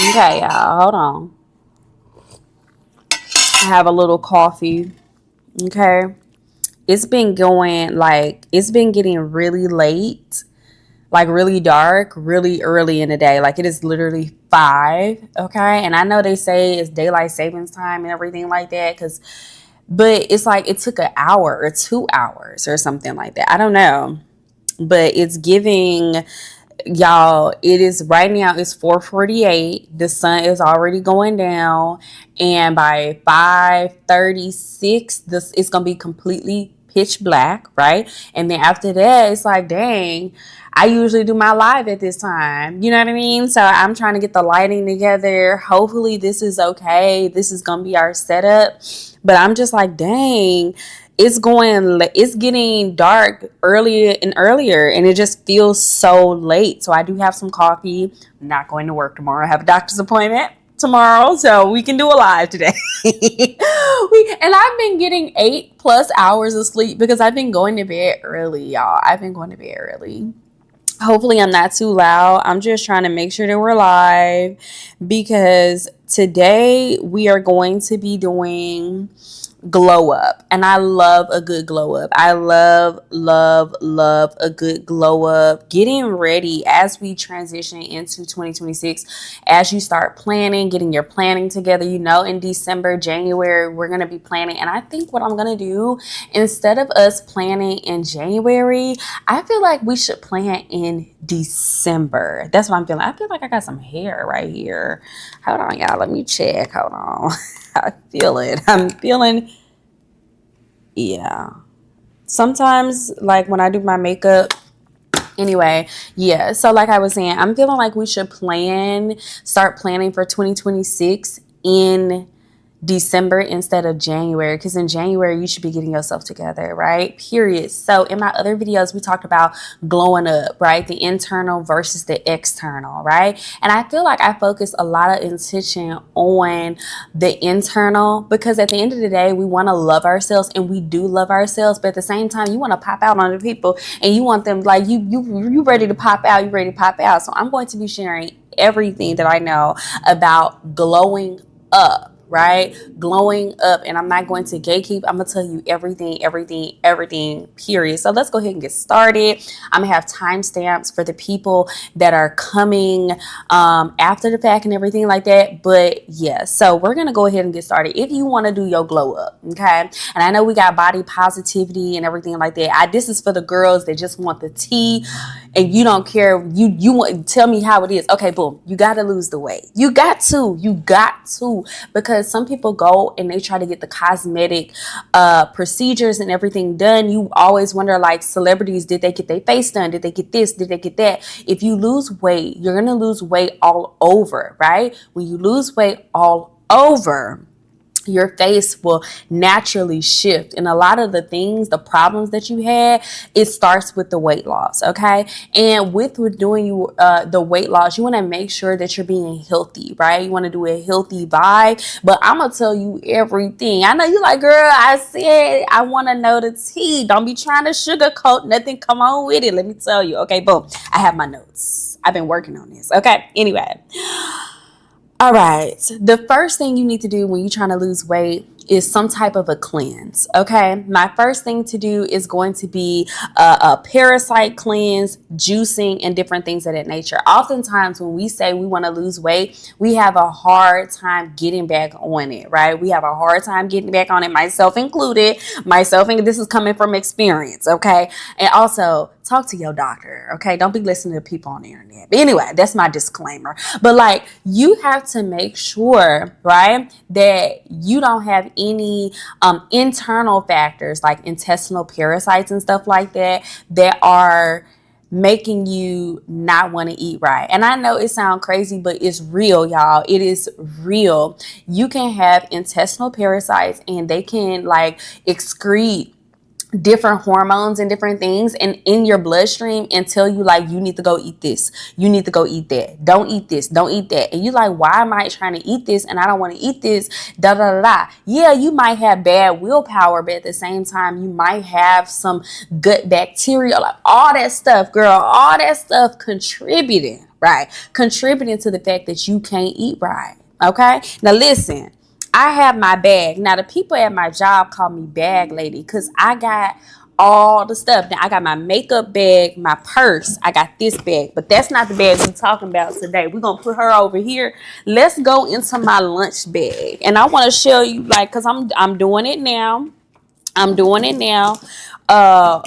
Okay, y'all, hold on. I have a little coffee. Okay. It's been going like, it's been getting really late, like really dark, really early in the day. Like it is literally 5. Okay. And I know they say it's daylight savings time and everything like that. But it's like it took an hour or 2 hours or something like that. I don't know. But it's giving, y'all, it is right now, it's 4:48. The sun is already going down, and by 5:36 this it's gonna be completely pitch black, right? And then after that, it's like, dang, I usually do my live at this time, you know what I mean? So I'm trying to get the lighting together. Hopefully this is okay. This is gonna be our setup. But I'm just like, dang, it's getting dark earlier and earlier, and it just feels so late. So I do have some coffee. I'm not going to work tomorrow. I have a doctor's appointment tomorrow, so we can do a live today. And I've been getting 8+ hours of sleep because I've been going to bed early, y'all. I've been going to bed early. Hopefully I'm not too loud. I'm just trying to make sure that we're live, because today we are going to be doing glow up, and I love a good glow up. I love a good glow up. Getting ready as we transition into 2026, as you start planning, getting your planning together. You know, in December, January, we're going to be planning, and I think what I'm going to do, instead of us planning in January, I feel like we should plan in December. That's what I'm feeling. I feel like I got some hair right here. Hold on, y'all, let me check. Hold on. I feel it. I'm feeling, yeah. Sometimes, like when I do my makeup, anyway, yeah. So like I was saying, I'm feeling like we should start planning for 2026 in December instead of January, because in January you should be getting yourself together, right? Period. So in my other videos we talked about glowing up, right? The internal versus the external, right? And I feel like I focus a lot of intention on the internal, because at the end of the day we want to love ourselves, and we do love ourselves, but at the same time you want to pop out on the people, and you want them like you ready to pop out, you ready to pop out. So I'm going to be sharing everything that I know about glowing up, right? Glowing up. And I'm not going to gatekeep. I'm going to tell you everything, period. So let's go ahead and get started. I'm going to have timestamps for the people that are coming after the fact and everything like that. But yeah, so we're going to go ahead and get started. If you want to do your glow up, okay? And I know we got body positivity and everything like that. This is for the girls that just want the tea, and you don't care. You want, tell me how it is. Okay, boom. You got to lose the weight. You got to, because some people go and they try to get the cosmetic procedures and everything done. You always wonder, like celebrities, did they get their face done? Did they get this? Did they get that? If you lose weight, you're going to lose weight all over, right? When you lose weight all over, your face will naturally shift. And a lot of the things, the problems that you had, it starts with the weight loss, okay? And with doing the weight loss, you want to make sure that you're being healthy, right? You want to do a healthy vibe. But I'm going to tell you everything. I know you like, girl, I said I want to know the tea. Don't be trying to sugarcoat nothing. Come on with it. Let me tell you. Okay, boom. I have my notes. I've been working on this. Okay, anyway. All right. The first thing you need to do when you're trying to lose weight is some type of a cleanse. Okay. My first thing to do is going to be a parasite cleanse, juicing, and different things of that nature. Oftentimes when we say we want to lose weight, we have a hard time getting back on it, right? We have a hard time getting back on it, myself included. This is coming from experience. Okay. And also talk to your doctor. Okay. Don't be listening to people on the internet. But anyway, that's my disclaimer. But like, you have to make sure, right, that you don't have any internal factors like intestinal parasites and stuff like that are making you not want to eat right. And I know it sounds crazy, but it's real, y'all. It is real. You can have intestinal parasites, and they can like excrete different hormones and different things and in your bloodstream and tell you like, you need to go eat this, you need to go eat that, don't eat this, don't eat that, and you like, why am I trying to eat this and I don't want to eat this, da da da da. Yeah, you might have bad willpower, but at the same time you might have some gut bacteria, like all that stuff, girl, all that stuff contributing to the fact that you can't eat right. Okay, now listen, I have my bag. Now, the people at my job call me bag lady because I got all the stuff. Now, I got my makeup bag, my purse. I got this bag, but that's not the bag we're talking about today. We're going to put her over here. Let's go into my lunch bag. And I want to show you, like, because I'm doing it now.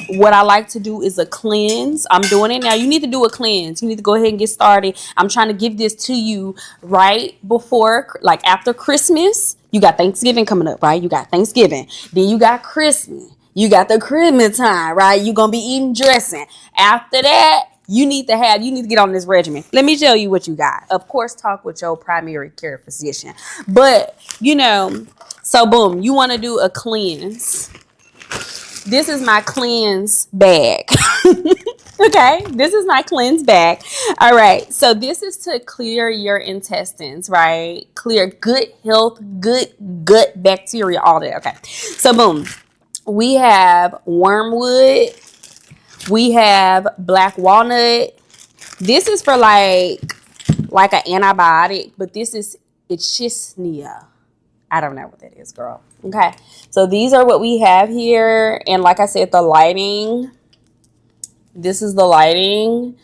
What I like to do is a cleanse. I'm doing it now. You need to do a cleanse. You need to go ahead and get started. I'm trying to give this to you right before, like after Christmas. You got Thanksgiving coming up, right? You got Thanksgiving. Then you got Christmas. You got the Christmas time, right? You're going to be eating dressing. After that, you need to get on this regimen. Let me tell you what you got. Of course, talk with your primary care physician. But, so boom, you want to do a cleanse. This is my cleanse bag. Okay, this is my cleanse bag. All right, so this is to clear your intestines, right? Clear good health, good gut bacteria, all that. Okay, so boom, we have wormwood. We have black walnut. This is for like an antibiotic, but this is Echinacea. I don't know what that is, girl. Okay, so these are what we have here. And like I said, the lighting. This is the lighting.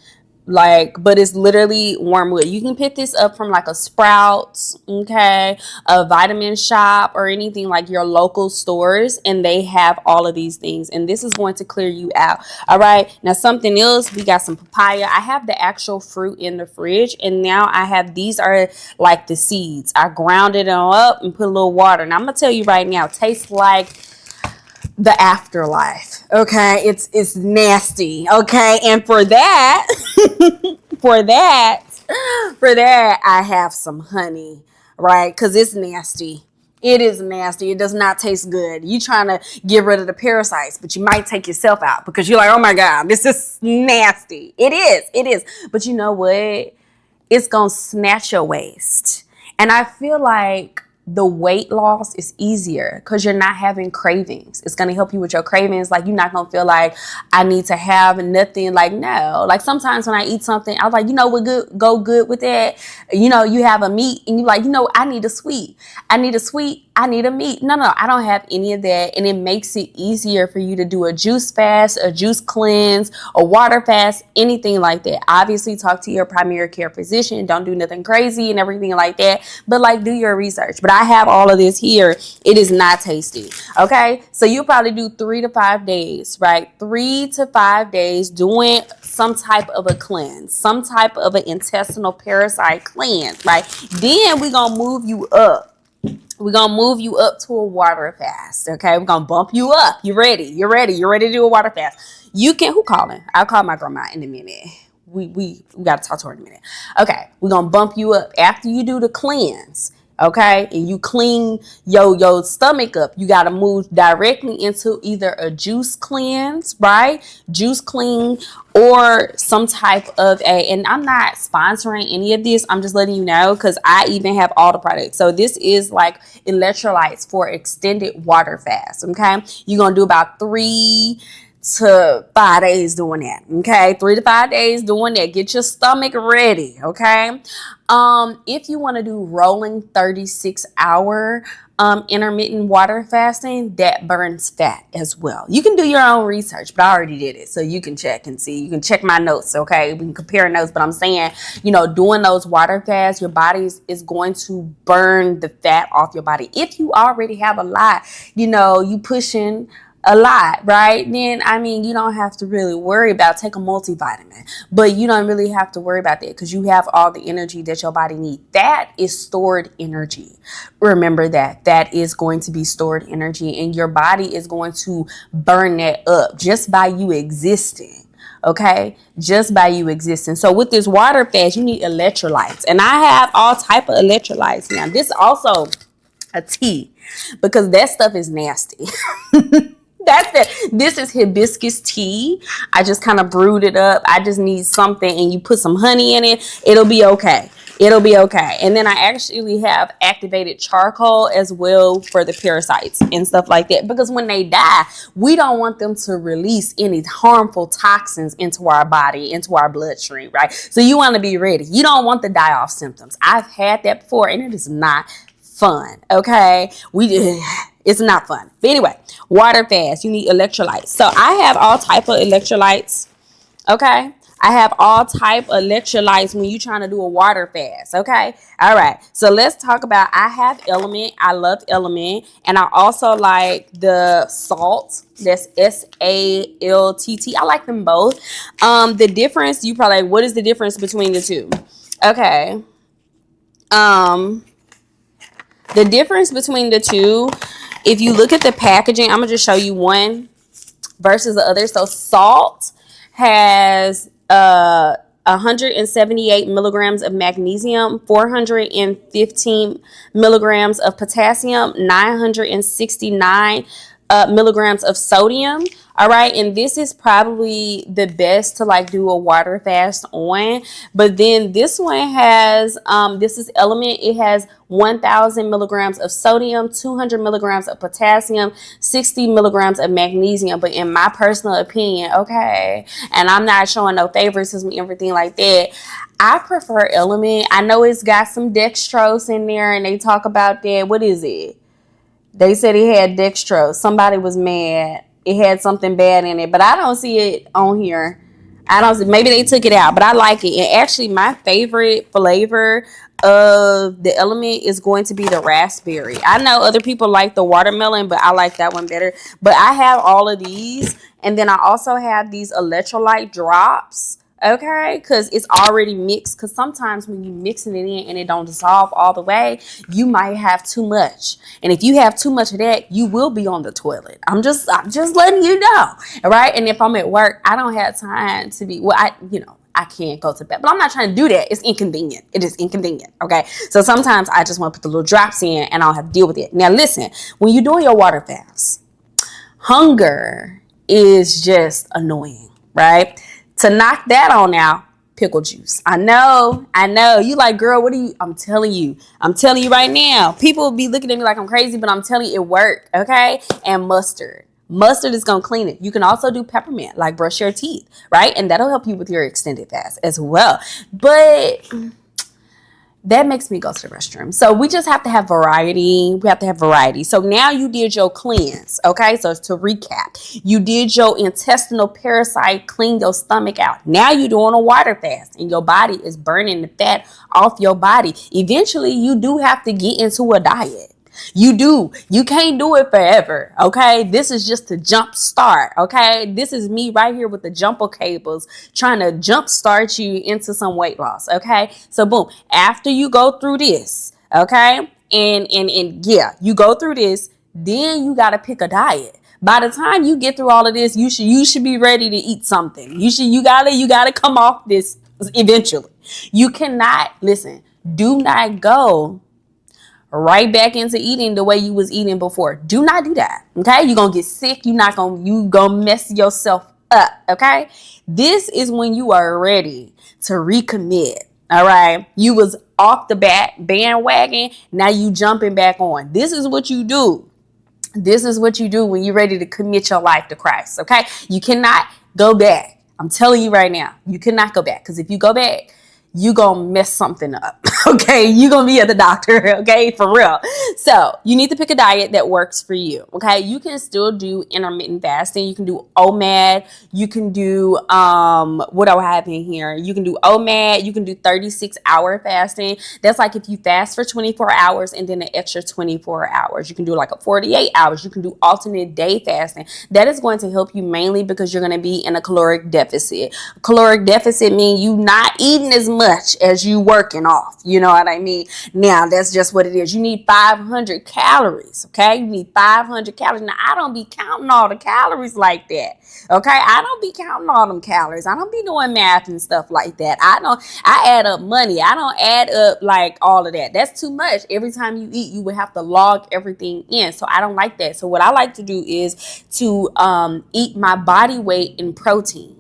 But it's literally wormwood. You can pick this up from like a Sprouts, okay, a Vitamin Shop, or anything like your local stores, and they have all of these things. And this is going to clear you out. All right. Now something else, we got some papaya. I have the actual fruit in the fridge, and now I have these are like the seeds. I grounded them up and put a little water. And I'm gonna tell you right now, it tastes like the afterlife. Okay, it's nasty. Okay, and for that for that I have some honey, right? Because it's nasty. It is nasty. It does not taste good. You trying to get rid of the parasites, but you might take yourself out because you're like, oh my god, this is nasty. It is. But you know what, it's gonna snatch your waist. And I feel like the weight loss is easier because you're not having cravings. It's going to help you with your cravings. Like, you're not going to feel like I need to have nothing. Like, no. Like, sometimes when I eat something, I was like, what go good with that? You have a meat and you're like, I need a sweet. I need a meat. No, I don't have any of that. And it makes it easier for you to do a juice fast, a juice cleanse, a water fast, anything like that. Obviously, talk to your primary care physician. Don't do nothing crazy and everything like that. But like, do your research. But I have all of this here. It is not tasty. Okay. So you probably do 3 to 5 days, right? 3 to 5 days doing some type of a cleanse, some type of an intestinal parasite cleanse, right? Then we're going to move you up. We're going to move you up to a water fast. Okay. We're going to bump you up. You ready? You're ready to do a water fast. You can, who calling? I'll call my grandma in a minute. We got to talk to her in a minute. Okay. We're going to bump you up after you do the cleanse. Okay, and you clean your stomach up. You got to move directly into either a juice cleanse, right? Juice clean, or some type of and I'm not sponsoring any of this. I'm just letting you know because I even have all the products. So this is like electrolytes for extended water fast. Okay, you're going to do about 3 to 5 days doing that. Okay, 3 to 5 days doing that. Get your stomach ready. Okay. If you want to do rolling 36-hour intermittent water fasting, that burns fat as well. You can do your own research, but I already did it, so you can check and see. You can check my notes. Okay, we can compare notes. But I'm saying, doing those water fasts, your body is going to burn the fat off your body. If you already have a lot, you pushing a lot, right? Then, you don't have to really worry about take a multivitamin, but you don't really have to worry about that because you have all the energy that your body needs. That is stored energy. Remember that is going to be stored energy, and your body is going to burn that up just by you existing. Okay, just by you existing. So with this water fast, you need electrolytes, and I have all type of electrolytes now. This is also a tea because that stuff is nasty. That's it. This is hibiscus tea. I just kind of brewed it up. I just need something, and you put some honey in it. It'll be okay. It'll be okay. And then I actually have activated charcoal as well for the parasites and stuff like that. Because when they die, we don't want them to release any harmful toxins into our body, into our bloodstream, right? So you want to be ready. You don't want the die-off symptoms. I've had that before, and it is not fun, okay? It's not fun. But anyway, water fast. You need electrolytes. So I have all type of electrolytes, okay? I have all type of electrolytes when you're trying to do a water fast, okay? All right, so let's talk about, I have LMNT. I love LMNT. And I also like the SALTT. That's SALTT. I like them both. The difference, you probably like, what is the difference between the two? Okay. The difference between the two, if you look at the packaging, I'm going to just show you one versus the other. So SALTT has 178 milligrams of magnesium, 415 milligrams of potassium, 969 milligrams of sodium. All right, and this is probably the best to like do a water fast on. But then this one has this is LMNT. It has 1,000 milligrams of sodium, 200 milligrams of potassium, 60 milligrams of magnesium. But in my personal opinion, okay, and I'm not showing no favoritism, everything like that, I prefer LMNT. I know it's got some dextrose in there, and they talk about that. What is it? They said it had dextrose. Somebody was mad. It had something bad in it, but I don't see it on here. I don't see, maybe they took it out, but I like it. And actually, my favorite flavor of the LMNT is going to be the raspberry. I know other people like the watermelon, but I like that one better. But I have all of these, and then I also have these electrolyte drops. Okay, because it's already mixed. Because sometimes when you mixing it in and it don't dissolve all the way, you might have too much. And if you have too much of that, you will be on the toilet. I'm just letting you know. All right. And if I'm at work, I don't have time to be. Well, I can't go to bed, but I'm not trying to do that. It's inconvenient. It is inconvenient. Okay. So sometimes I just want to put the little drops in, and I don't have to deal with it. Now listen, when you're doing your water fast, hunger is just annoying, right? To knock that on out, pickle juice. I know. You like, girl, what are you? I'm telling you right now. People will be looking at me like I'm crazy, but I'm telling you, it worked, okay? And mustard. Mustard is going to clean it. You can also do peppermint, like brush your teeth, right? And that'll help you with your extended fast as well. But that makes me go to the restroom. So we just have to have variety. We have to have variety. So now you did your cleanse. Okay. So to recap, you did your intestinal parasite, clean your stomach out. Now you're doing a water fast, and your body is burning the fat off your body. Eventually you do have to get into a diet. You do. You can't do it forever. Okay. This is just to jump start. Okay. This is me right here with the jumper cables trying to jump start you into some weight loss. Okay. So boom, after you go through this, okay. And yeah, you go through this, then you got to pick a diet. By the time you get through all of this, you should be ready to eat something. You gotta come off this eventually. You cannot, listen, do not go right back into eating the way you was eating before. Do not do that. Okay. You're going to get sick. You gonna mess yourself up. Okay. This is when you are ready to recommit. All right. You was off the bandwagon. Now you jumping back on. This is what you do. This is what you do when you're ready to commit your life to Christ. Okay. You cannot go back. I'm telling you right now, you cannot go back. Because if you go back, you gonna mess something up. Okay, you gonna be at the doctor. Okay, for real. So you need to pick a diet that works for you. Okay, you can still do intermittent fasting. You can do OMAD. You can do what do I have in here? You can do OMAD. You can do 36-hour fasting. That's like if you fast for 24 hours and then an extra 24 hours. You can do like a 48 hours. You can do alternate day fasting. That is going to help you mainly because you're going to be in a caloric deficit. Caloric deficit means you not eating as much as you working off. You know what I mean? Now, that's just what it is. You need 500 calories, okay? You need 500 calories. Now, I don't be counting all the calories like that, okay? I don't be counting all them calories. I don't be doing math and stuff like that. I add up money. I don't add up like all of that. That's too much. Every time you eat, you would have to log everything in. So I don't like that. So what I like to do is to eat my body weight in protein.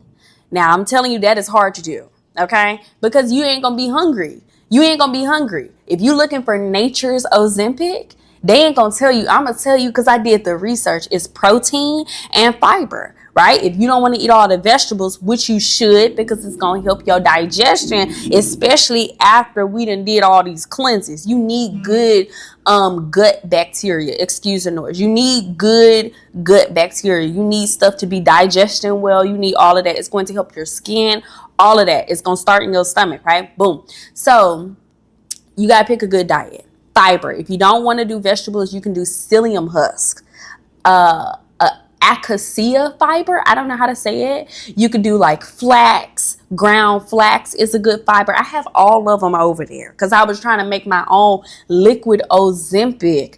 Now, I'm telling you that is hard to do, okay? Because you ain't going to be hungry. You ain't going to be hungry. If you're looking for nature's Ozempic, they ain't going to tell you. I'm going to tell you because I did the research. It's protein and fiber, right? If you don't want to eat all the vegetables, which you should because it's going to help your digestion, especially after we done did all these cleanses. You need good gut bacteria. Excuse the noise. You need good gut bacteria. You need stuff to be digesting well. You need all of that. It's going to help your skin. All of that. It's going to start in your stomach, right? Boom. So you got to pick a good diet. Fiber. If you don't want to do vegetables, you can do psyllium husk. Acacia fiber. I don't know how to say it. You could do like flax. Ground flax is a good fiber. I have all of them over there because I was trying to make my own liquid Ozempic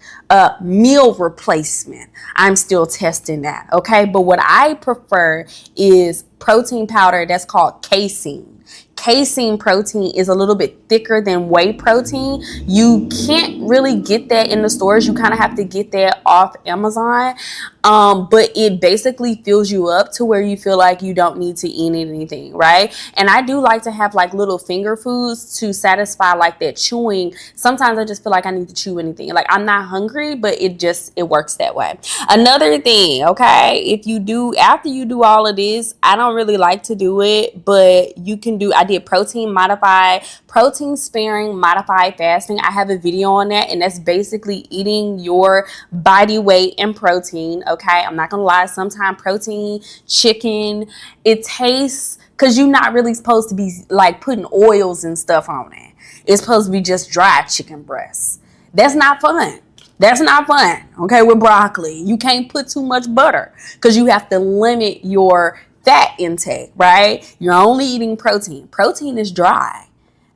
meal replacement. I'm still testing that. Okay. But what I prefer is protein powder that's called Casein. Casein protein is a little bit thicker than whey protein. You can't really get that in the stores. You kind of have to get that off Amazon. But it basically fills you up to where you feel like you don't need to eat anything, right? And I do like to have like little finger foods to satisfy like that chewing. Sometimes I just feel like I need to chew anything. Like I'm not hungry, but it works that way. Another thing, okay, after you do all of this, I don't really like to do it, but you can do, I did protein sparing modified fasting. I have a video on that, and that's basically eating your body weight in protein. Okay, I'm not gonna lie, sometimes protein, chicken, it tastes, because you're not really supposed to be like putting oils and stuff on it. It's supposed to be just dry chicken breasts. That's not fun. That's not fun, okay, with broccoli. You can't put too much butter because you have to limit your fat intake, right? You're only eating protein. Protein is dry,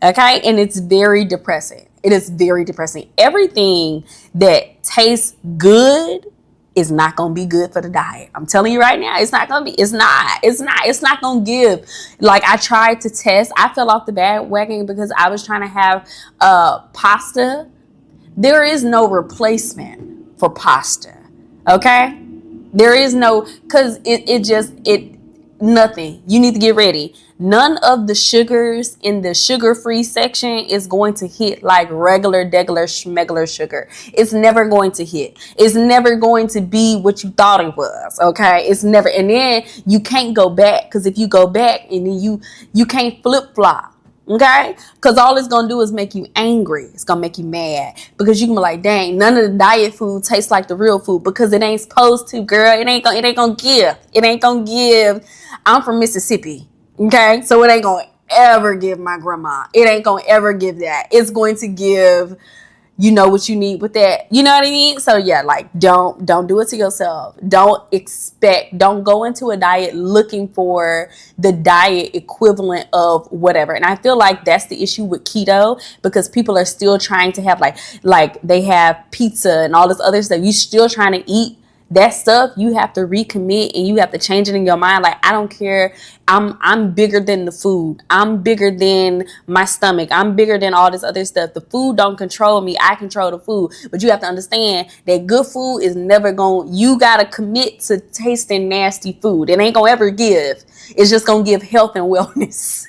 okay? And it's very depressing. It is very depressing. Everything that tastes good is not going to be good for the diet. I'm telling you right now, it's not going to be, it's not going to give. Like I tried to test, I fell off the bandwagon because I was trying to have pasta. There is no replacement for pasta, okay? There is no, because nothing. You need to get ready. None of the sugars in the sugar-free section is going to hit like regular, schmegular sugar. It's never going to hit. It's never going to be what you thought it was, okay? It's never, and then you can't go back, because if you go back and then you can't flip-flop. Okay, because all it's gonna do is make you angry. It's gonna make you mad because you can be like, dang, none of the diet food tastes like the real food because it ain't supposed to, girl. It ain't gonna give. I'm from Mississippi, okay, so it ain't gonna ever give my grandma. It ain't gonna ever give that. It's going to give, you know, what you need with that. You know what I mean? So yeah, like don't do it to yourself. Don't go into a diet looking for the diet equivalent of whatever. And I feel like that's the issue with keto, because people are still trying to have like they have pizza and all this other stuff. You still trying to eat that stuff. You have to recommit and you have to change it in your mind. Like, I don't care. I'm bigger than the food. I'm bigger than my stomach. I'm bigger than all this other stuff. The food don't control me. I control the food. But you have to understand that good food is never you got to commit to tasting nasty food. It ain't going to ever give. It's just going to give health and wellness.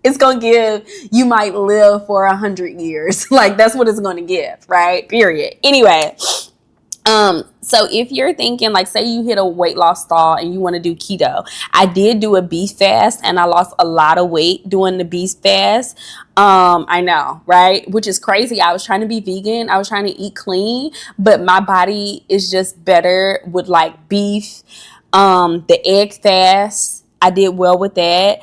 It's going to give, you might live for 100 years. Like, that's what it's going to give, right? Period. Anyway, so if you're thinking, like, say you hit a weight loss stall and you want to do keto, I did do a beef fast and I lost a lot of weight doing the beef fast. I know, right? Which is crazy. I was trying to be vegan. I was trying to eat clean, but my body is just better with like beef. The egg fast, I did well with that.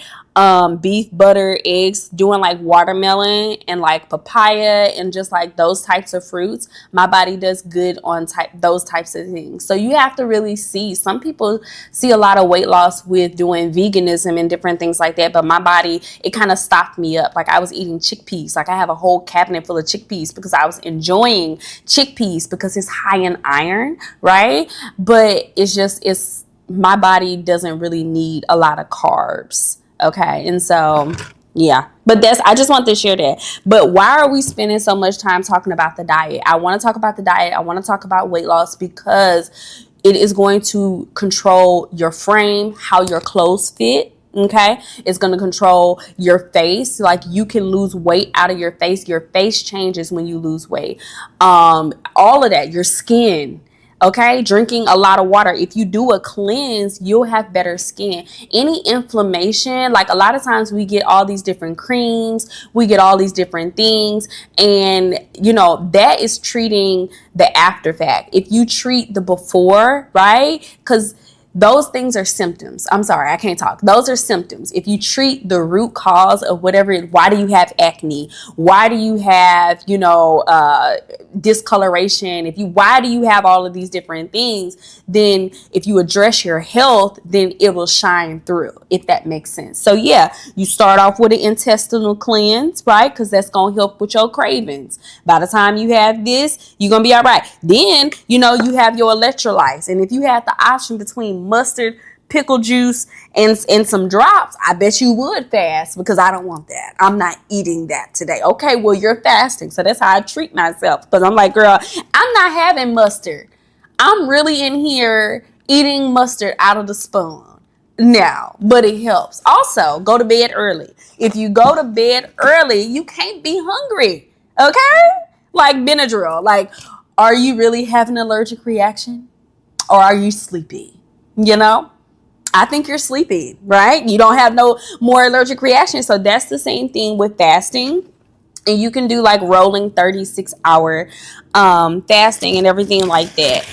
beef, butter, eggs, doing like watermelon and like papaya and just like those types of fruits, my body does good on those types of things. So you have to really see. Some people see a lot of weight loss with doing veganism and different things like that, but my body, it kind of stopped me up. Like I was eating chickpeas. Like I have a whole cabinet full of chickpeas because I was enjoying chickpeas because it's high in iron, right? But it's my body doesn't really need a lot of carbs. Okay. And so, yeah, but I just want to share that. But why are we spending so much time talking about the diet? I want to talk about the diet. I want to talk about weight loss because it is going to control your frame, how your clothes fit. Okay. It's going to control your face. Like you can lose weight out of your face. Your face changes when you lose weight. All of that, your skin. Okay, drinking a lot of water. If you do a cleanse, you'll have better skin. Any inflammation, like a lot of times we get all these different creams, we get all these different things, and you know, that is treating the after fact. If you treat the before, right? Because those things are symptoms. I'm sorry, I can't talk. Those are symptoms. If you treat the root cause of whatever, why do you have acne? Why do you have, discoloration? Why do you have all of these different things? Then if you address your health, then it will shine through, if that makes sense. So yeah, you start off with an intestinal cleanse, right? Because that's going to help with your cravings. By the time you have this, you're going to be all right. Then, you have your electrolytes. And if you had the option between mustard, pickle juice, and some drops, I bet you would fast because I don't want that. I'm not eating that today. Okay, well, you're fasting. So that's how I treat myself. Because I'm like, girl, I'm not having mustard. I'm really in here eating mustard out of the spoon now, but it helps. Also, go to bed early. If you go to bed early, you can't be hungry. Okay? Like Benadryl. Like, are you really having an allergic reaction? Or are you sleepy? I think you're sleepy, right? You don't have no more allergic reaction. So that's the same thing with fasting. And you can do like rolling 36-hour fasting and everything like that.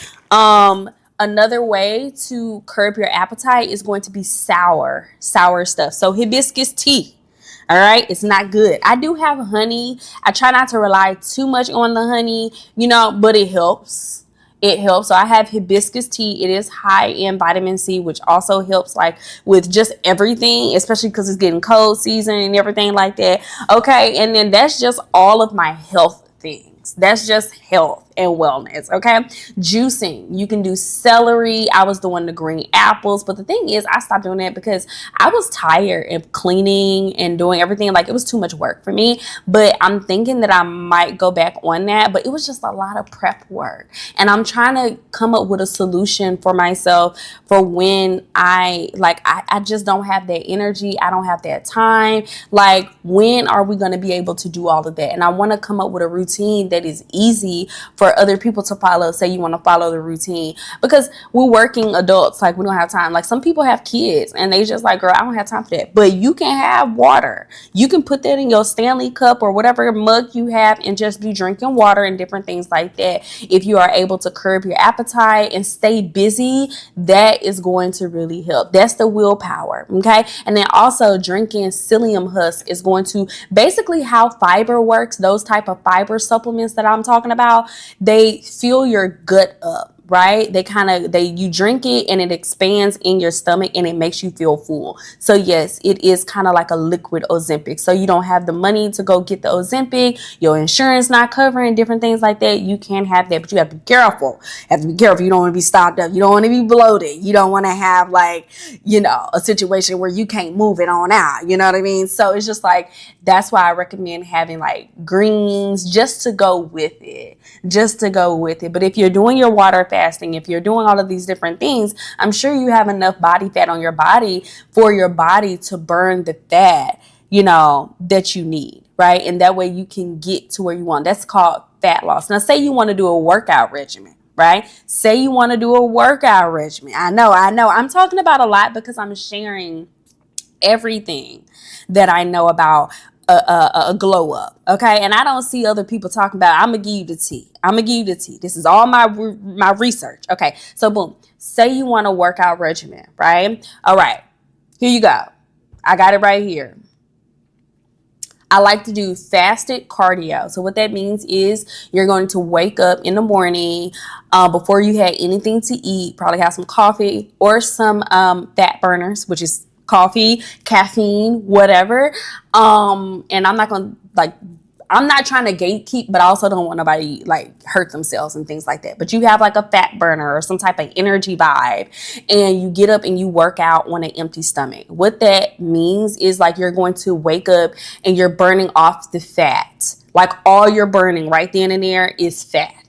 Another way to curb your appetite is going to be sour stuff. So hibiscus tea. All right. It's not good. I do have honey. I try not to rely too much on the honey, but it helps. It helps. So I have hibiscus tea. It is high in vitamin C, which also helps like with just everything, especially because it's getting cold season and everything like that. Okay. And then that's just all of my health things. That's just health and wellness. Okay. Juicing. You can do celery. I was doing the green apples. But the thing is, I stopped doing that because I was tired of cleaning and doing everything. Like it was too much work for me. But I'm thinking that I might go back on that. But it was just a lot of prep work. And I'm trying to come up with a solution for myself for when I just don't have that energy. I don't have that time. Like, when are we going to be able to do all of that? And I want to come up with a routine that is easy for other people to follow. Say you want to follow the routine, because we're working adults. Like, we don't have time. Like, some people have kids and they just like, girl, I don't have time for that. But you can have water. You can put that in your Stanley cup or whatever mug you have and just be drinking water and different things like that. If you are able to curb your appetite and stay busy, that is going to really help. That's the willpower. Okay. And then also drinking psyllium husk is going to basically how fiber works. Those type of fiber supplements that I'm talking about, they fill your gut up. Right? You drink it and it expands in your stomach and it makes you feel full. So yes, it is kind of like a liquid Ozempic. So you don't have the money to go get the Ozempic, your insurance not covering different things like that. You can't have that, but you have to be careful. You don't want to be stopped up. You don't want to be bloated. You don't want to have a situation where you can't move it on out. You know what I mean? So it's just like, that's why I recommend having like greens just to go with it. But if you're doing your water fasting, if you're doing all of these different things, I'm sure you have enough body fat on your body for your body to burn the fat, that you need, right? And that way you can get to where you want. That's called fat loss. Now, say you want to do a workout regimen, right? Say you want to do a workout regimen. I know. I'm talking about a lot because I'm sharing everything that I know about a glow up. Okay. And I don't see other people talking about, I'm going to give you the tea. This is all my research. Okay. So boom, say you want a workout regimen, right? All right, here you go. I got it right here. I like to do fasted cardio. So what that means is you're going to wake up in the morning before you had anything to eat, probably have some coffee or some fat burners, which is coffee, caffeine, whatever. And I'm not going to I'm not trying to gatekeep, but I also don't want nobody like hurt themselves and things like that. But you have like a fat burner or some type of energy vibe, and you get up and you work out on an empty stomach. What that means is like you're going to wake up and you're burning off the fat. Like all you're burning right then and there is fat.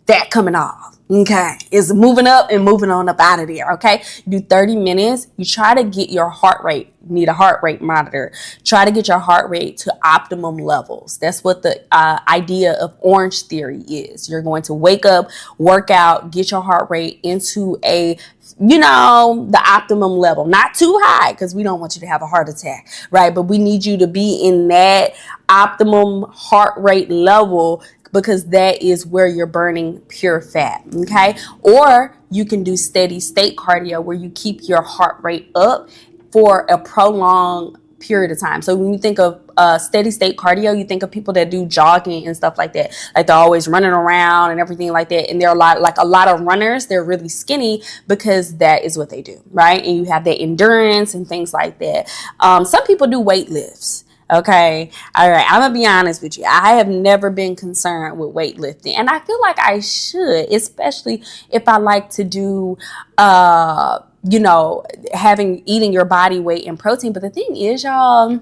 Fat coming off. Okay, it's moving up and moving on up out of there. Okay, you do 30 minutes. You try to get your heart rate. Need a heart rate monitor. Try to get your heart rate to optimum levels. That's what the idea of Orange Theory is. You're going to wake up, work out, get your heart rate into a, the optimum level. Not too high because we don't want you to have a heart attack, right? But we need you to be in that optimum heart rate level, because that is where you're burning pure fat, okay? Or you can do steady state cardio where you keep your heart rate up for a prolonged period of time. So when you think of steady state cardio, you think of people that do jogging and stuff like that. Like they're always running around and everything like that. And there are a lot of runners, they're really skinny because that is what they do, right? And you have that endurance and things like that. Some people do weight lifts. Okay. All right. I'm going to be honest with you. I have never been concerned with weightlifting, and I feel like I should, especially if I like to do, eating your body weight and protein. But the thing is, y'all,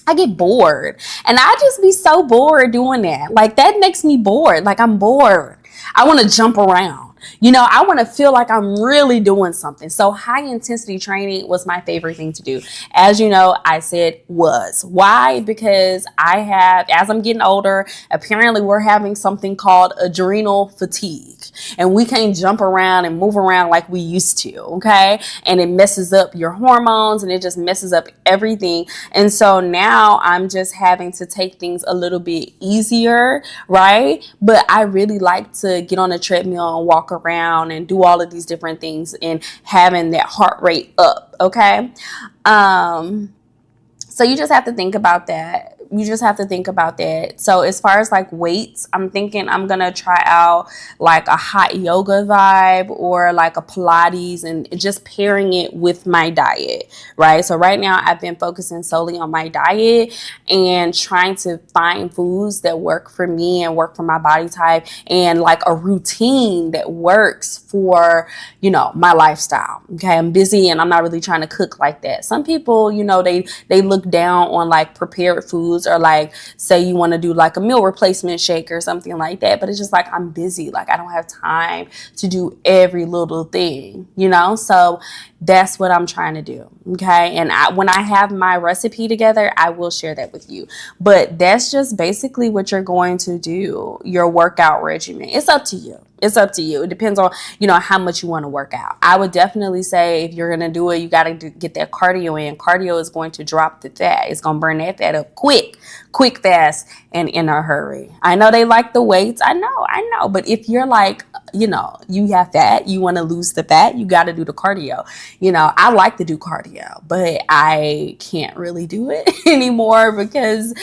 I get bored, and I just be so bored doing that. Like that makes me bored. Like I'm bored. I want to jump around. I want to feel like I'm really doing something. So high intensity training was my favorite thing to do. As you know, I said was. Why? Because as I'm getting older, apparently we're having something called adrenal fatigue. And we can't jump around and move around like we used to, okay? And it messes up your hormones and it just messes up everything. And so now I'm just having to take things a little bit easier, right? But I really like to get on a treadmill and walk around and do all of these different things and having that heart rate up, okay? So you just have to think about that. So as far as like weights, I'm thinking I'm going to try out like a hot yoga vibe or like a Pilates and just pairing it with my diet, right? So right now I've been focusing solely on my diet and trying to find foods that work for me and work for my body type and like a routine that works for, my lifestyle. Okay. I'm busy and I'm not really trying to cook like that. Some people, they look down on like prepared foods, or like say you want to do like a meal replacement shake or something like that, but it's just like I'm busy, like I don't have time to do every little thing, so that's what I'm trying to do. Okay. And when I have my recipe together, I will share that with you, but that's just basically what you're going to do. Your workout regimen, it's up to you. It depends on, how much you want to work out. I would definitely say if you're going to do it, you got to get that cardio in. Cardio is going to drop the fat. It's going to burn that fat up quick, fast, and in a hurry. I know they like the weights. I know. But if you're like, you have fat, you want to lose the fat, you got to do the cardio. I like to do cardio, but I can't really do it anymore because,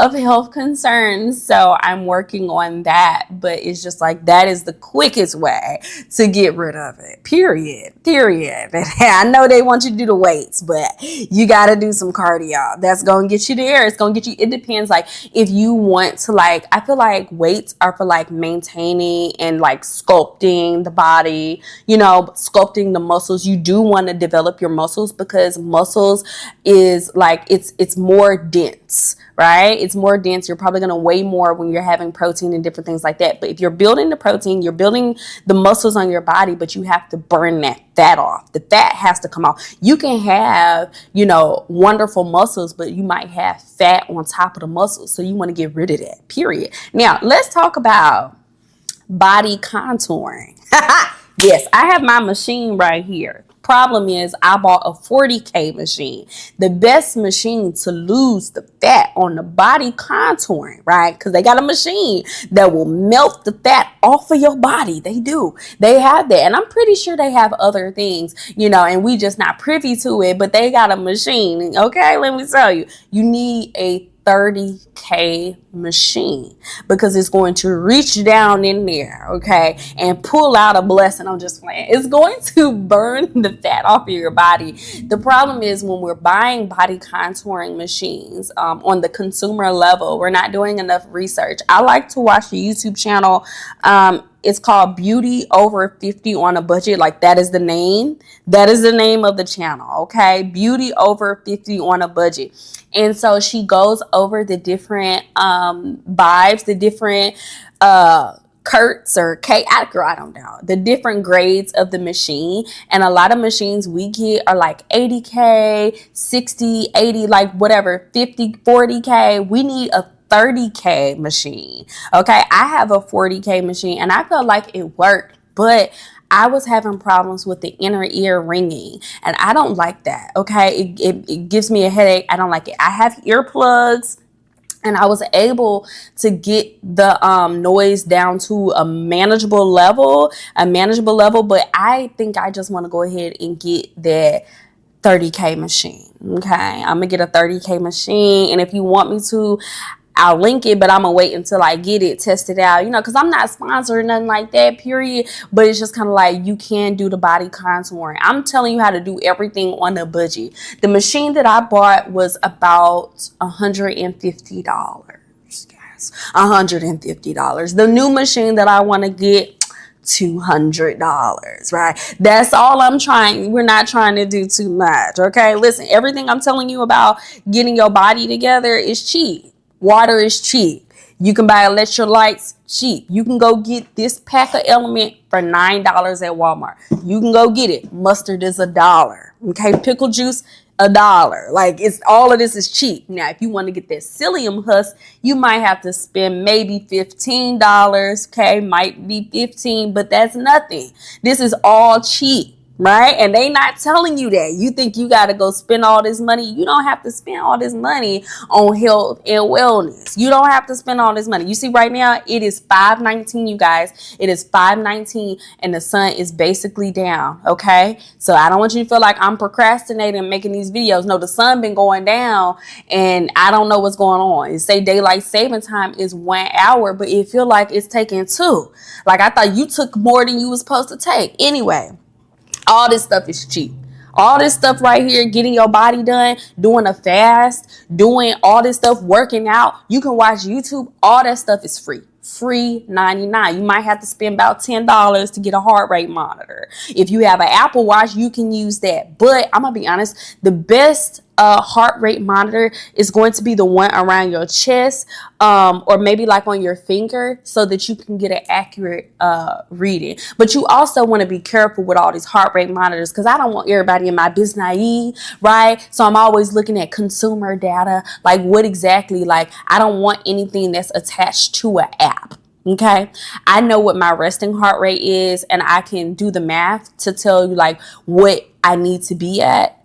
of health concerns. So I'm working on that, but it's just like, that is the quickest way to get rid of it. Period. I know they want you to do the weights, but you got to do some cardio. That's going to get you there. It's going to get you. It depends. Like if you want to I feel like weights are for like maintaining and like sculpting the body, sculpting the muscles. You do want to develop your muscles because muscles is like, it's more dense, right? It's more dense. You're probably going to weigh more when you're having protein and different things like that. But if you're building the protein, you're building the muscles on your body, but you have to burn that fat off. The fat has to come off. You can have, wonderful muscles, but you might have fat on top of the muscles. So you want to get rid of that, period. Now, let's talk about body contouring. Yes, I have my machine right here. Problem is, I bought a 40K machine, the best machine to lose the fat on the body contouring, right? Because they got a machine that will melt the fat off of your body. They do. They have that. And I'm pretty sure they have other things, you know, and we just not privy to it, but they got a machine. Okay, let me tell you, you need a 30K machine because it's going to reach down in there, okay, and pull out a blessing. I'm just playing. It's going to burn the fat off of your body. The problem is when we're buying body contouring machines on the consumer level, we're not doing enough research. I like to watch the YouTube channel. It's called Beauty Over 50 on a Budget. Like, that is the name. That is the name of the channel, okay? Beauty Over 50 on a Budget. And so she goes over the different vibes, the different Kurtz or I don't know, the different grades of the machine. And a lot of machines we get are like 80K, 60, 80, like whatever, 50, 40K. We need a 30K machine. Okay, I have a 40K machine and I felt like it worked, but I was having problems with the inner ear ringing, and I don't like that. Okay, it gives me a headache. I don't like it. I have earplugs, and I was able to get the noise down to a manageable level, but I think I just want to go ahead and get that 30K machine. Okay, I'm gonna get a 30K machine, and if you want me to, I'll link it, but I'm gonna wait until I get it tested out, you know, because I'm not sponsored or nothing like that, period. But it's just kind of like, you can do the body contouring. I'm telling you how to do everything on a budget. The machine that I bought was about $150, guys. $150. The new machine that I want to get, $200, right? That's all I'm trying. We're not trying to do too much, okay? Listen, everything I'm telling you about getting your body together is cheap. Water is cheap. You can buy electrolytes cheap. You can go get this pack of LMNT for $9 at Walmart. You can go get it. Mustard is $1. Okay, pickle juice $1. Like, it's all of this is cheap. Now, if you want to get that psyllium husk, you might have to spend maybe $15. Okay, might be 15, but that's nothing. This is all cheap. Right? And they not telling you that. You think you got to go spend all this money. You don't have to spend all this money on health and wellness. You don't have to spend all this money. You see, right now, it is 5:19, you guys. It is 5:19 and the sun is basically down. Okay? So I don't want you to feel like I'm procrastinating and making these videos. No, the sun been going down and I don't know what's going on. It say daylight saving time is 1 hour, but it feel like it's taking 2. Like, I thought you took more than you was supposed to take. Anyway. All this stuff is cheap. All this stuff right here, getting your body done, doing a fast, doing all this stuff, working out. You can watch YouTube. All that stuff is free. Free 99. You might have to spend about $10 to get a heart rate monitor. If you have an Apple Watch, you can use that. But I'm going to be honest, the best heart rate monitor is going to be the one around your chest, or maybe like on your finger, so that you can get an accurate reading. But you also want to be careful with all these heart rate monitors, because I don't want everybody in my business naive, right? So I'm always looking at consumer data, like what exactly, like I don't want anything that's attached to an app. Okay, I know what my resting heart rate is, and I can do the math to tell you like what I need to be at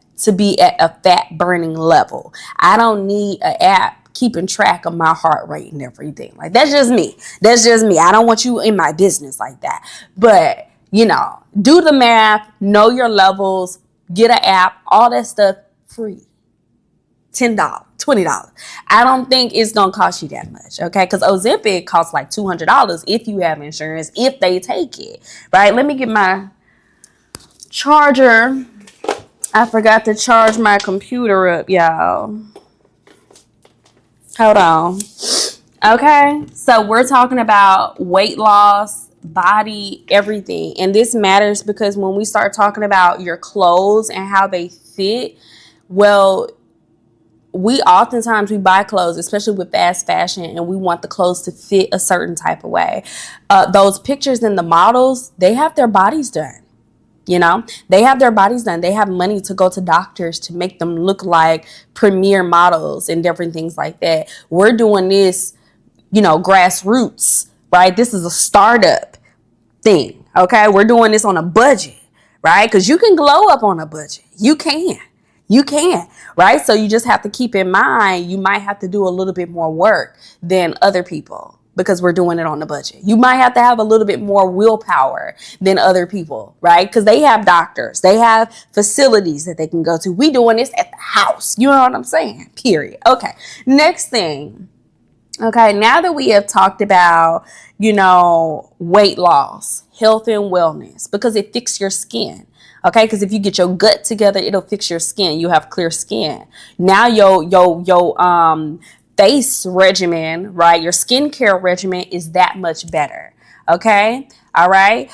a fat burning level. I don't need an app keeping track of my heart rate and everything. Like, that's just me. That's just me. I don't want you in my business like that. But, you know, do the math, know your levels, get an app, all that stuff free. $10, $20. I don't think it's going to cost you that much, okay? Because Ozempic costs like $200 if you have insurance, if they take it, right? Let me get my charger. I forgot to charge my computer up, y'all. Hold on. Okay, so we're talking about weight loss, body, everything. And this matters because when we start talking about your clothes and how they fit, well, we oftentimes we buy clothes, especially with fast fashion, and we want the clothes to fit a certain type of way. Those pictures in the models, they have their bodies done. You know, they have their bodies done. They have money to go to doctors to make them look like premier models and different things like that. We're doing this, you know, grassroots, right? This is a startup thing. Okay. We're doing this on a budget, right? Because you can glow up on a budget. You can, right? So you just have to keep in mind, you might have to do a little bit more work than other people because we're doing it on the budget. You might have to have a little bit more willpower than other people, right? Because they have doctors, they have facilities that they can go to. We doing this at the house. You know what I'm saying? Period. Okay. Next thing. Okay. Now that we have talked about, weight loss, health and wellness, because it fixes your skin. Okay, because if you get your gut together, it'll fix your skin. You have clear skin. Now your face regimen, right? Your skincare regimen is that much better. Okay, all right.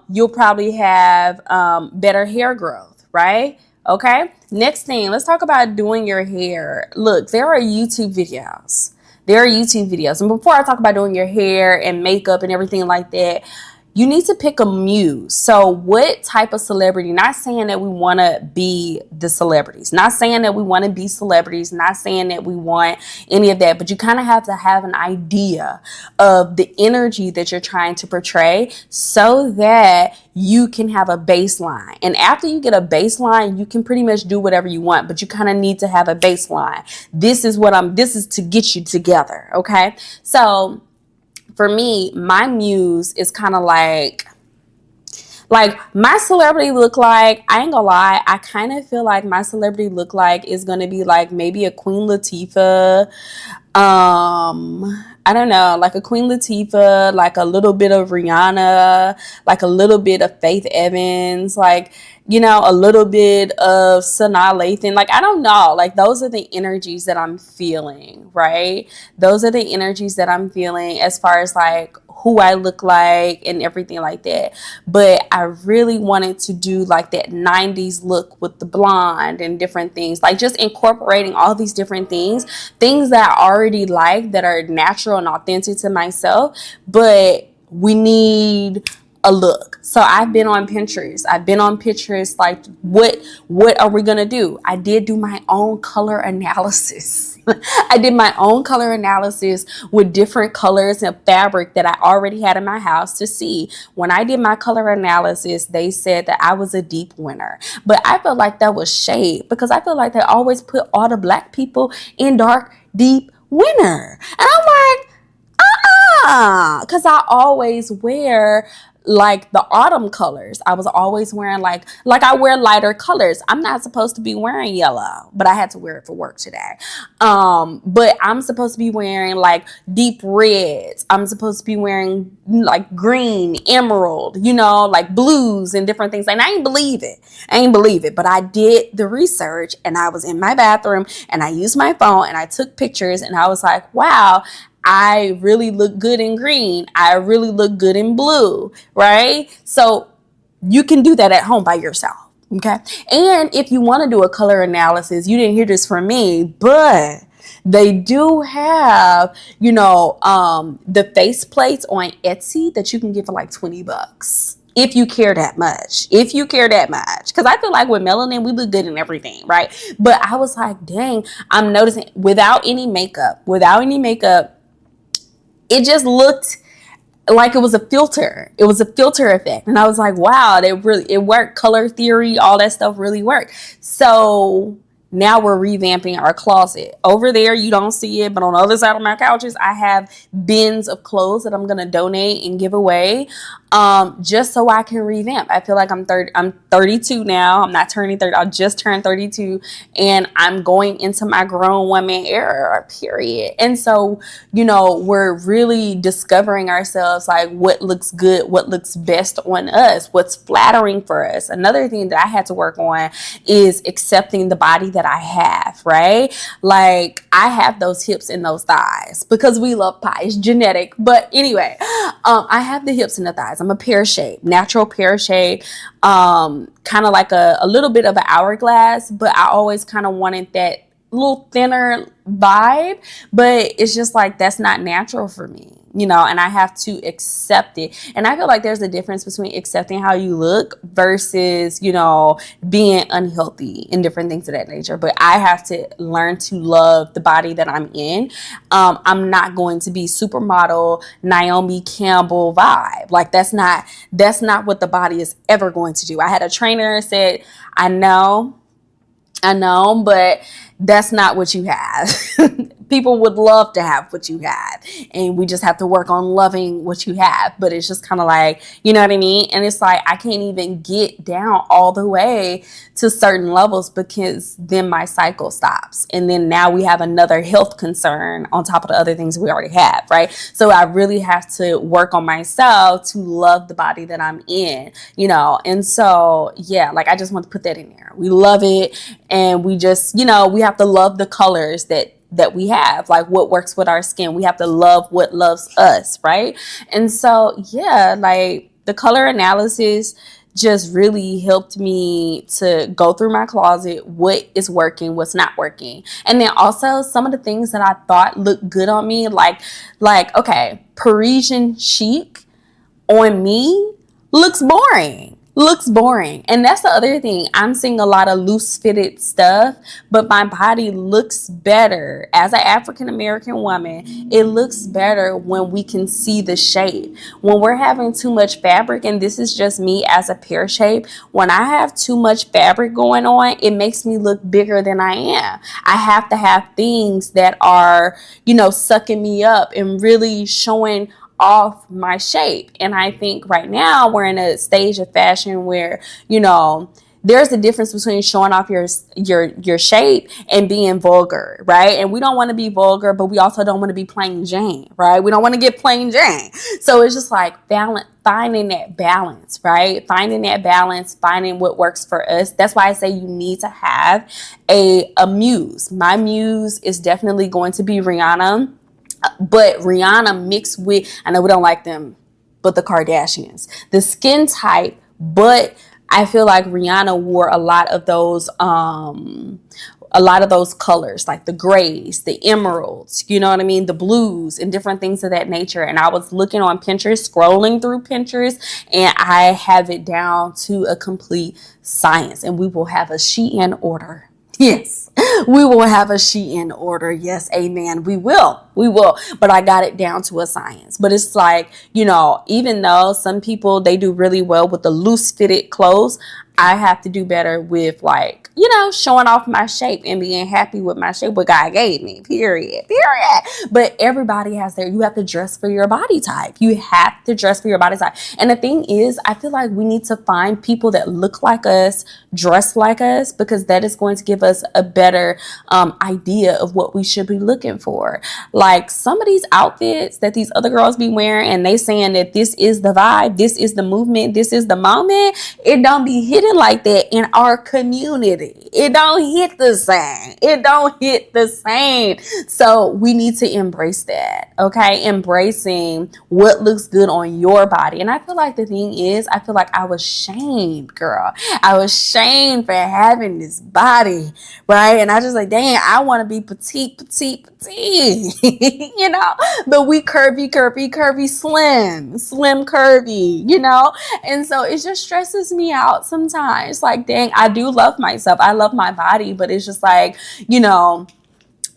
You'll probably have better hair growth, right? Okay. Next thing, let's talk about doing your hair. Look, there are YouTube videos. And before I talk about doing your hair and makeup and everything like that, you need to pick a muse. So what type of celebrity, not saying that we want to be the celebrities, not saying that we want to be celebrities, not saying that we want any of that, but you kind of have to have an idea of the energy that you're trying to portray so that you can have a baseline. And after you get a baseline, you can pretty much do whatever you want, but you kind of need to have a baseline. This is to get you together. Okay. So for me, my muse is kind of like my celebrity look like, I ain't gonna lie, I kind of feel like my celebrity look like is gonna be like maybe a Queen Latifah. I don't know, like a Queen Latifah, like a little bit of Rihanna, like a little bit of Faith Evans, like, a little bit of Sanaa Lathan. Like, I don't know, like those are the energies that I'm feeling, right? Those are the energies that I'm feeling as far as like who I look like and everything like that. But I really wanted to do like that 90s look with the blonde and different things, like just incorporating all these different things that I already like, that are natural and authentic to myself, but we need a look. So I've been on Pinterest. I've been on Pinterest, like what are we gonna do? I did do my own color analysis. I did my own color analysis with different colors and fabric that I already had in my house to see. When I did my color analysis, they said that I was a deep winner. But I felt like that was shade, because I feel like they always put all the black people in dark, deep winner. And I'm like, because I always wear like the autumn colors. I was always wearing like I wear lighter colors. I'm not supposed to be wearing yellow, but I had to wear it for work today. But I'm supposed to be wearing like deep reds. I'm supposed to be wearing like green, emerald, like blues and different things. And I ain't believe it. But I did the research, and I was in my bathroom and I used my phone and I took pictures, and I was like, wow, I really look good in green. I really look good in blue, right? So you can do that at home by yourself, okay? And if you want to do a color analysis, you didn't hear this from me, but they do have, the face plates on Etsy that you can get for like $20. If you care that much. Because I feel like with melanin, we look good in everything, right? But I was like, dang, I'm noticing without any makeup, it just looked like it was a filter. It was a filter effect. And I was like, wow, it worked. Color theory, all that stuff really worked. So now we're revamping our closet. Over there, you don't see it, but on the other side of my couches, I have bins of clothes that I'm going to donate and give away, just so I can revamp. I feel like I'm 32 now. I'm not turning 30. I just turned 32, and I'm going into my grown woman era, period. And so, we're really discovering ourselves, like what looks good, what looks best on us, what's flattering for us. Another thing that I had to work on is accepting the body that I have, right? Like, I have those hips and those thighs because we love pie. It's genetic. But anyway, I have the hips and the thighs. I'm a pear shape, natural pear shape, kind of like a little bit of an hourglass, but I always kind of wanted that little thinner vibe, but it's just like that's not natural for me, you know, and I have to accept it. And I feel like there's a difference between accepting how you look versus, you know, being unhealthy and different things of that nature. But I have to learn to love the body that I'm in. I'm not going to be supermodel Naomi Campbell vibe. Like that's not what the body is ever going to do. I had a trainer said, I know, but that's not what you have. People would love to have what you had, and we just have to work on loving what you have. But it's just kind of like, you know what I mean? And it's like, I can't even get down all the way to certain levels because then my cycle stops. And then now we have another health concern on top of the other things we already have, right? So I really have to work on myself to love the body that I'm in, you know? And so, yeah, like I just want to put that in there. We love it. And we just, you know, we have to love the colors that we have, like what works with our skin. We have to love what loves us, right? And so, yeah, like the color analysis just really helped me to go through my closet, what is working, what's not working. And then also some of the things that I thought looked good on me, like, okay, Parisian chic on me looks boring. And that's the other thing. I'm seeing a lot of loose fitted stuff, but my body looks better as an African American woman. It looks better when we can see the shape. When we're having too much fabric, and this is just me as a pear shape, when I have too much fabric going on, it makes me look bigger than I am. I have to have things that are, you know, sucking me up and really showing off my shape. And I think right now we're in a stage of fashion where, you know, there's a difference between showing off your shape and being vulgar, right? And we don't want to be vulgar, but we also don't want to be plain Jane, right? We don't want to get plain Jane. So it's just like finding that balance, right? Finding that balance, finding what works for us. That's why I say you need to have a muse. My muse is definitely going to be Rihanna. But Rihanna mixed with, I know we don't like them, but the Kardashians, the skin type, but I feel like Rihanna wore a lot of those colors, like the grays, the emeralds, you know what I mean? The blues and different things of that nature. And I was looking on Pinterest, scrolling through Pinterest, and I have it down to a complete science. And we will have a Shein order. Yes, we will have a Shein order. Yes, amen. We will. But I got it down to a science. But it's like, you know, even though some people, they do really well with the loose fitted clothes, I have to do better with, like, you know, showing off my shape and being happy with my shape, what God gave me, period. But everybody has you have to dress for your body type. You have to dress for your body type. And the thing is, I feel like we need to find people that look like us, dress like us, because that is going to give us a better idea of what we should be looking for. Like some of these outfits that these other girls be wearing, and they saying that this is the vibe, this is the movement, this is the moment, it don't be hitting like that in our community. It don't hit the same. So we need to embrace that, okay? Embracing what looks good on your body. And I feel like the thing is, I feel like I was shamed, girl. I was shamed for having this body, right? And I just like, dang, I want to be petite, you know? But we curvy, slim, curvy, you know? And so it just stresses me out sometimes. Like, dang, I do love myself. I love my body, but it's just like, you know,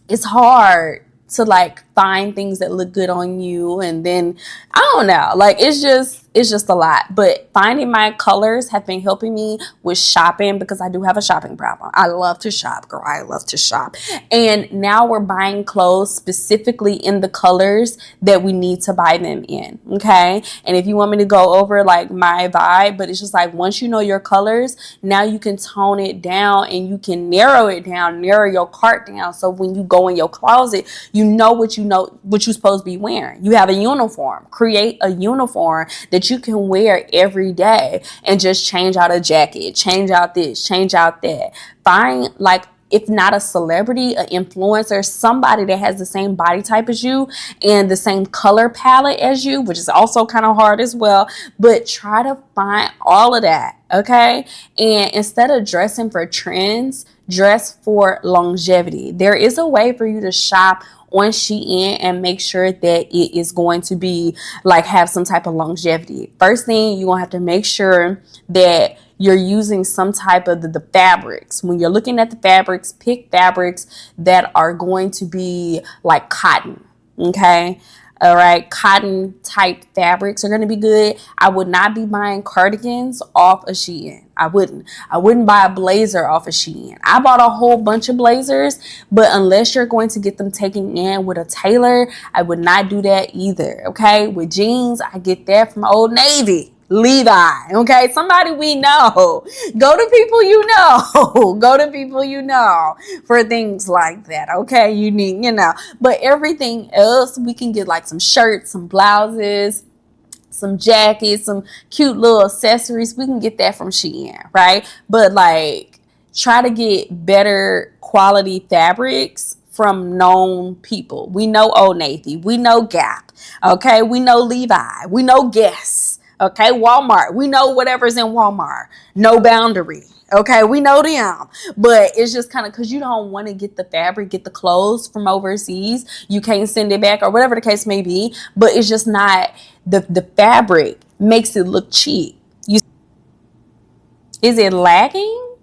it's hard to like find things that look good on you. And then I don't know, like it's just a lot. But finding my colors have been helping me with shopping, because I do have a shopping problem. I love to shop, girl. I love to shop. And now we're buying clothes specifically in the colors that we need to buy them in. Okay. And if you want me to go over like my vibe, but it's just like, once you know your colors, now you can tone it down and you can narrow it down, narrow your cart down. So when you go in your closet, you know what you're supposed to be wearing. You have a uniform. Create a uniform that you can wear every day and just change out a jacket, change out this, change out that. Find like if not a celebrity, an influencer, somebody that has the same body type as you and the same color palette as you, which is also kind of hard as well. But try to find all of that, okay? And instead of dressing for trends, dress for longevity. There is a way for you to shop on Shein and make sure that it is going to be like have some type of longevity. First thing, you're gonna have to make sure that you're using some type of the fabrics. When you're looking at the fabrics, pick fabrics that are going to be like cotton, okay? All right, cotton type fabrics are going to be good. I would not be buying cardigans off of Shein. I wouldn't buy a blazer off of Shein. I bought a whole bunch of blazers, but unless you're going to get them taken in with a tailor, I would not do that either. Okay, with jeans, I get that from Old Navy, Levi, okay? Somebody we know. Go to people you know. Go to people you know for things like that, okay? You need, but everything else, we can get like some shirts, some blouses, some jackets, some cute little accessories. We can get that from Shein, right? But like, try to get better quality fabrics from known people. We know Old Navy. We know Gap, okay? We know Levi. We know Guess. Okay, Walmart. We know whatever's in Walmart. No Boundary. Okay, we know them. But it's just kind of because you don't want to get the fabric, get the clothes from overseas. You can't send it back or whatever the case may be. But it's just not, the fabric makes it look cheap. Is it lagging?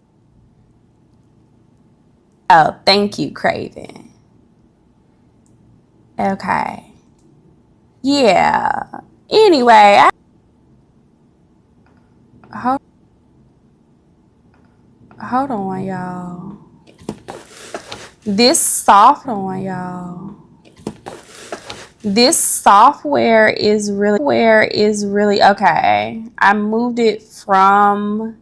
Oh, thank you, Craving. Okay. Yeah. Anyway, hold on, y'all. This software is really okay. I moved it from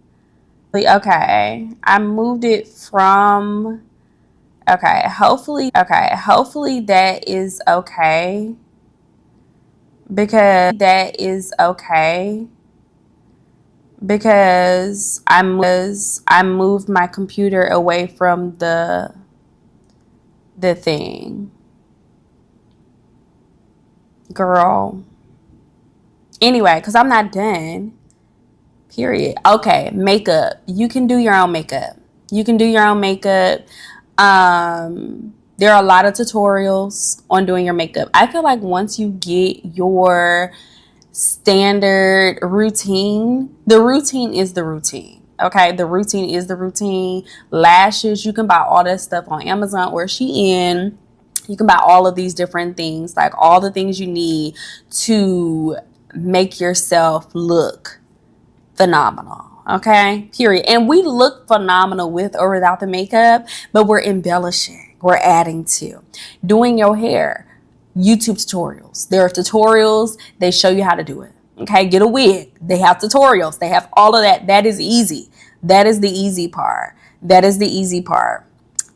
okay, hopefully that is okay because I moved my computer away from the thing. Girl. Anyway, because I'm not done. Period. Okay, makeup. You can do your own makeup. There are a lot of tutorials on doing your makeup. I feel like once you get your standard routine, the routine is the routine. Okay, the routine is the routine. Lashes, you can buy all that stuff on Amazon or Shein. You can buy all of these different things, like all the things you need to make yourself look phenomenal. Okay, period. And we look phenomenal with or without the makeup, but we're embellishing, we're adding to. Doing your hair, YouTube tutorials. There are tutorials, they show you how to do it. Okay, get a wig. They have tutorials. They have all of that. That is easy. That is the easy part.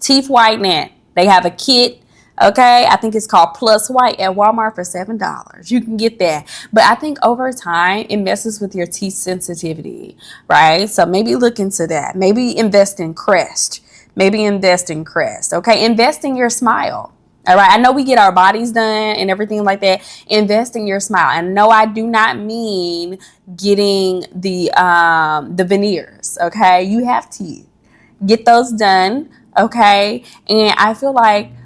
Teeth whitening. They have a kit. Okay, I think it's called Plus White at Walmart for $7. You can get that. But I think over time, it messes with your teeth sensitivity, right? So maybe look into that. Maybe invest in Crest. Okay, invest in your smile. All right, I know we get our bodies done and everything like that. Invest in your smile. And no, I do not mean getting the veneers. Okay, you have teeth. Get those done. Okay, and I feel like